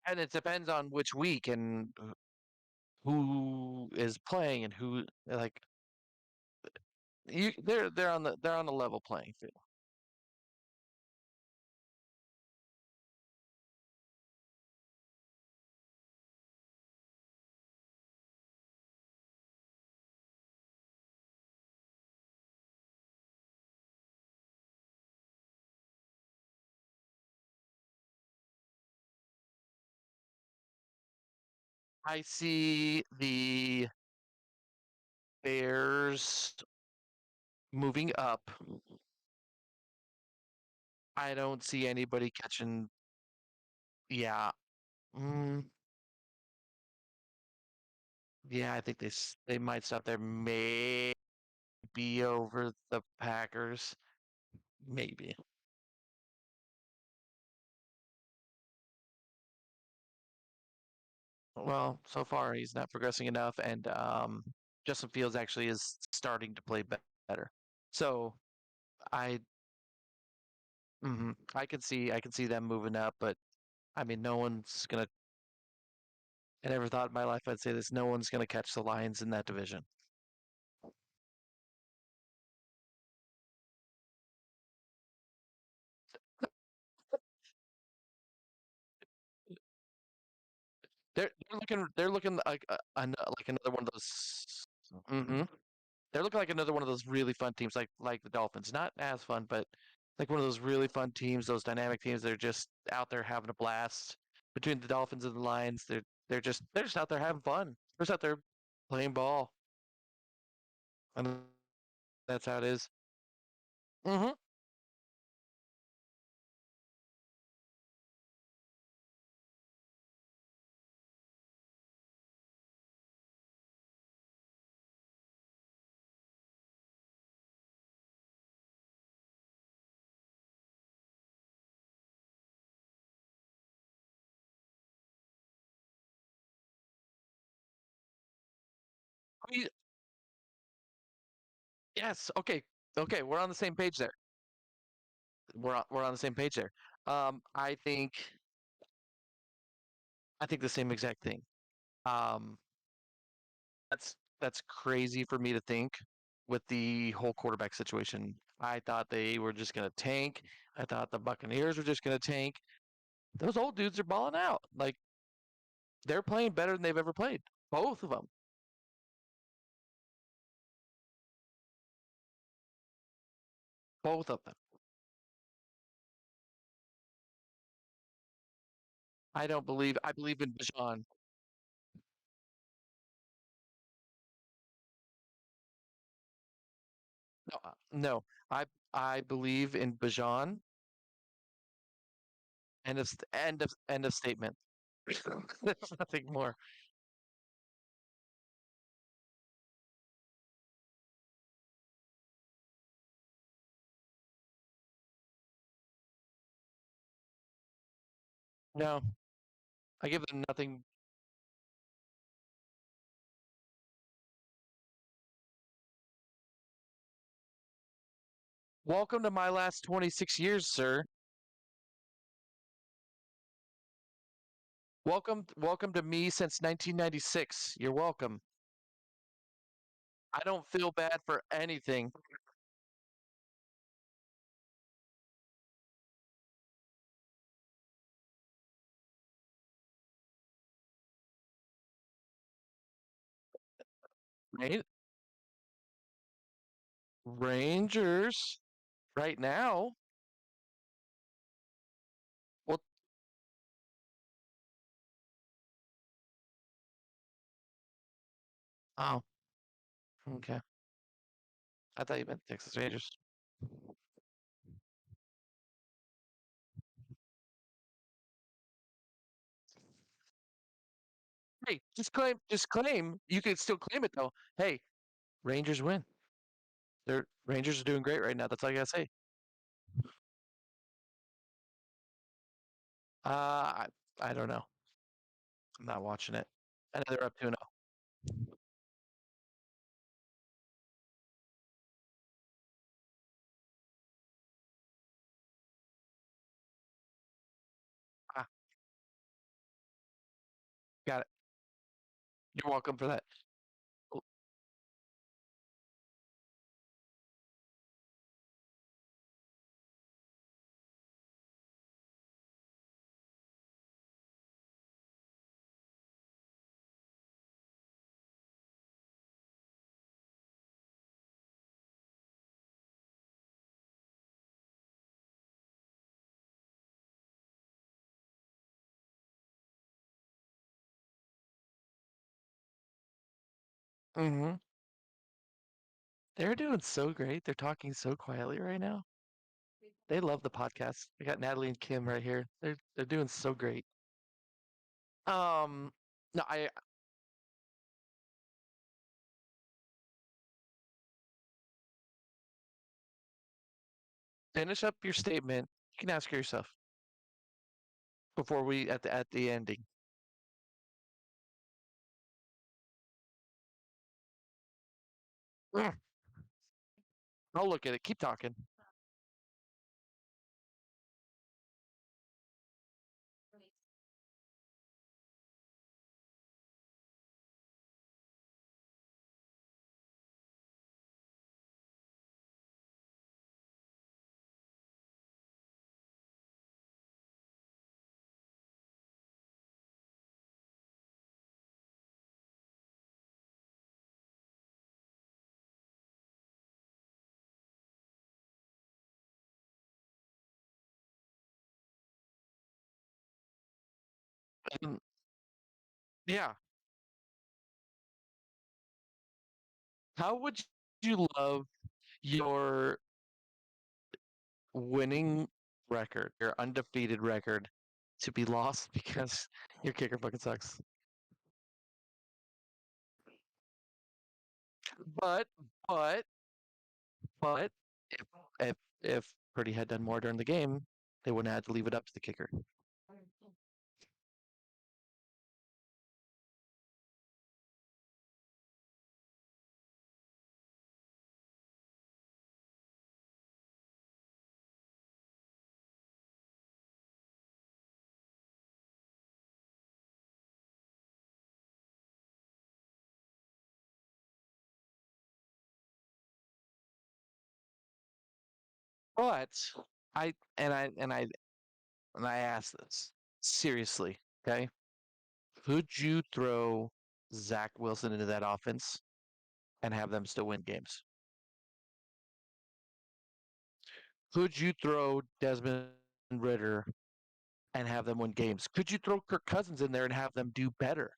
And it depends on which week and who is playing and who like they're on the level playing field. I see the Bears moving up. I don't see anybody catching. Yeah, mm, yeah. I think they might stop there. Maybe over the Packers. Maybe. Well, so far he's not progressing enough, and Justin Fields actually is starting to play better. So I, I can see them moving up, but I mean, no one's gonna. I never thought in my life I'd say this. No one's gonna catch the Lions in that division. They're looking like another one of those. hmm They're looking like another one of those really fun teams, like the Dolphins. Not as fun, but like one of those really fun teams, those dynamic teams. They're just out there having a blast. Between the Dolphins and the Lions, they're just out there having fun. They're just out there playing ball, and that's how it is. Mm-hmm. Yes. Okay. Okay. We're on the same page there. We're on the same page there. I think the same exact thing. Um, that's crazy for me to think with the whole quarterback situation. I thought they were just gonna tank. I thought the Buccaneers were just gonna tank. Those old dudes are balling out. Like they're playing better than they've ever played. Both of them. Both of them. I don't believe. I believe in Bijan. No, no. I believe in Bijan. End of statement. There's nothing more. No, I give them nothing. Welcome to my last 26 years, sir. Welcome to me since 1996. You're welcome. I don't feel bad for anything. Right? Rangers right now. Well, oh, okay. I thought you meant Texas Rangers. Hey, just claim. You can still claim it though. Hey, Rangers win. They're Rangers are doing great right now. That's all I gotta say. I I don't know. I'm not watching it. I know they're up 2-0. Ah, got it. You're welcome for that. Oh, mm-hmm. They're doing so great. They're talking so quietly right now. They love the podcast. I got Natalie and Kim right here. They're doing so great. Um, no, I finish up your statement. You can ask her yourself before we at the ending. Mm, I'll look at it. Keep talking. Um, yeah. How would you love your winning record, your undefeated record, to be lost because your kicker fucking sucks? But, but, but, if if Purdy had done more during the game, they wouldn't have had to leave it up to the kicker. But I ask this seriously, okay? Could you throw Zach Wilson into that offense and have them still win games? Could you throw Desmond Ritter and have them win games? Could you throw Kirk Cousins in there and have them do better?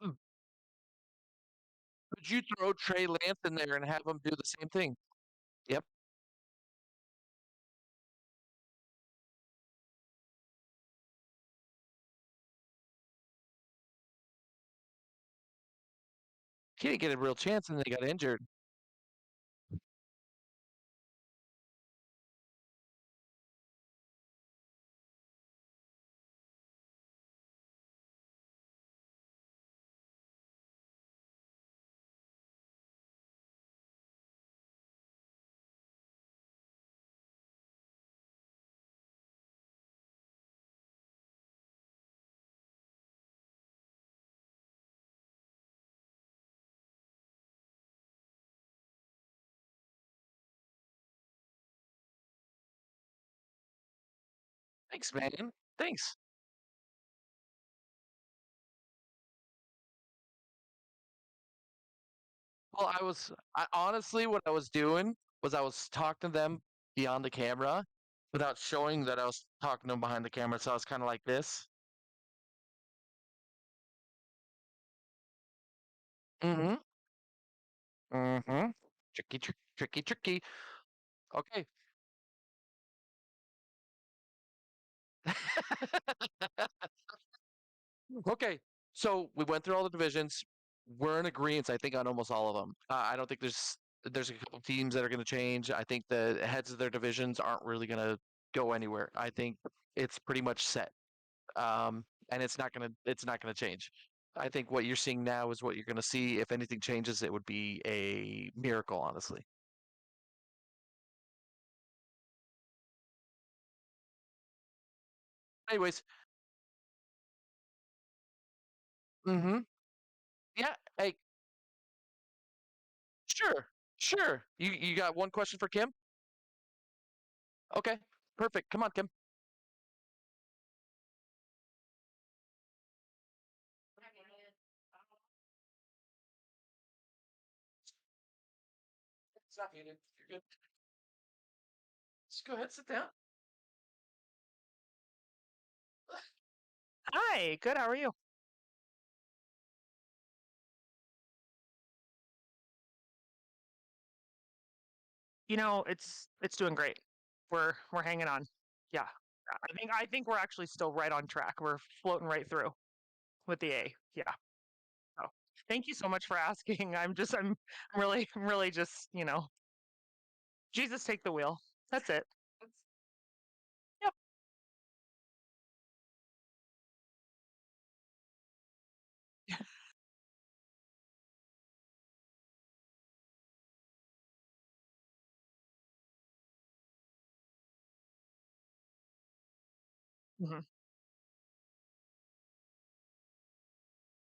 Hmm. Could you throw Trey Lance in there and have them do the same thing? Yep. He didn't get a real chance and then he got injured. Thanks, man. Thanks. Well, I honestly, what I was doing was I was talking to them beyond the camera without showing that I was talking to them behind the camera. So I was kind of like this. Mm-hmm. Mm-hmm. Tricky, tricky, tricky, tricky. Okay. Okay. So we went through all the divisions. We're in agreement, I think, on almost all of them. I don't think there's a couple teams that are going to change. I think the heads of their divisions aren't really going to go anywhere. I think it's pretty much set. And it's not gonna change. I think what you're seeing now is what you're gonna see. If anything changes, it would be a miracle, honestly. Anyways, mm-hmm. Yeah. Hey, sure, sure. You got one question for Kim? Okay, perfect. Come on, Kim. It's not muted. You're good. Just go ahead, sit down. Hi, good. How are you? It's doing great. We're hanging on. Yeah. I think we're actually still right on track. We're floating right through with the A. Yeah. So thank you so much for asking. I'm really just, Jesus take the wheel. That's it. Yep. Mhm.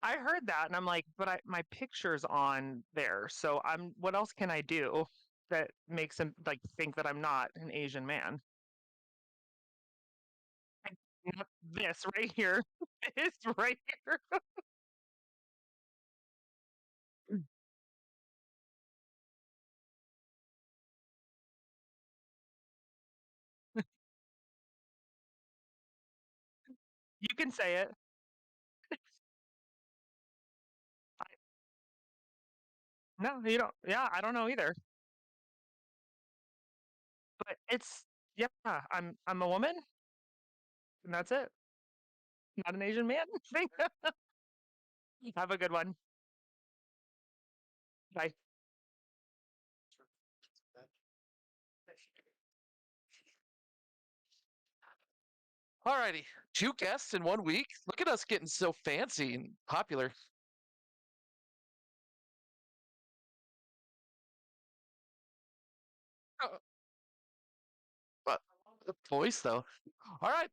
I heard that and I'm like, but my picture's on there. So what else can I do that makes him like think that I'm not an Asian man? Not this right here. This right here. You can say it. No, you don't. Yeah, I don't know either. But yeah, I'm a woman, and that's it. Not an Asian man. Have a good one. Bye. Alrighty. Two guests in 1 week. Look at us getting so fancy and popular. Uh, But the voice though. All right.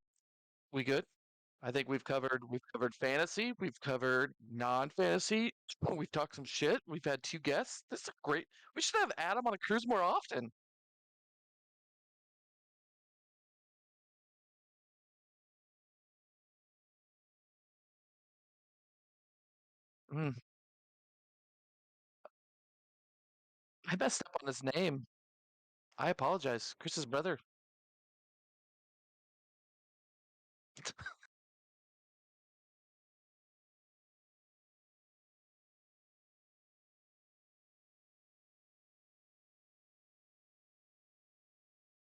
We good? I think we've covered fantasy, we've covered non-fantasy, we've talked some shit, we've had 2 guests. This is great. We should have Adam on a cruise more often. Mm, I messed up on his name. I apologize. Chris's brother.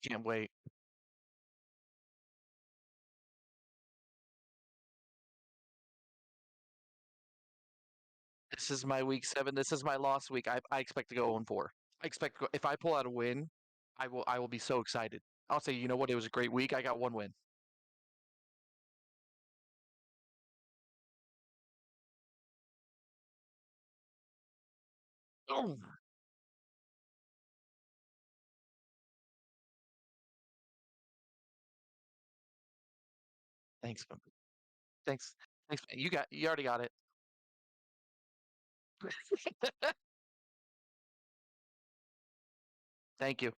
Can't wait. This is my week 7. This is my lost week. I expect to go 0-4. I expect to go, if I pull out a win, I will be so excited. I'll say, you know what? It was a great week. I got 1 win. Oh, thanks, man. Thanks. Thanks, man. You already got it. Thank you.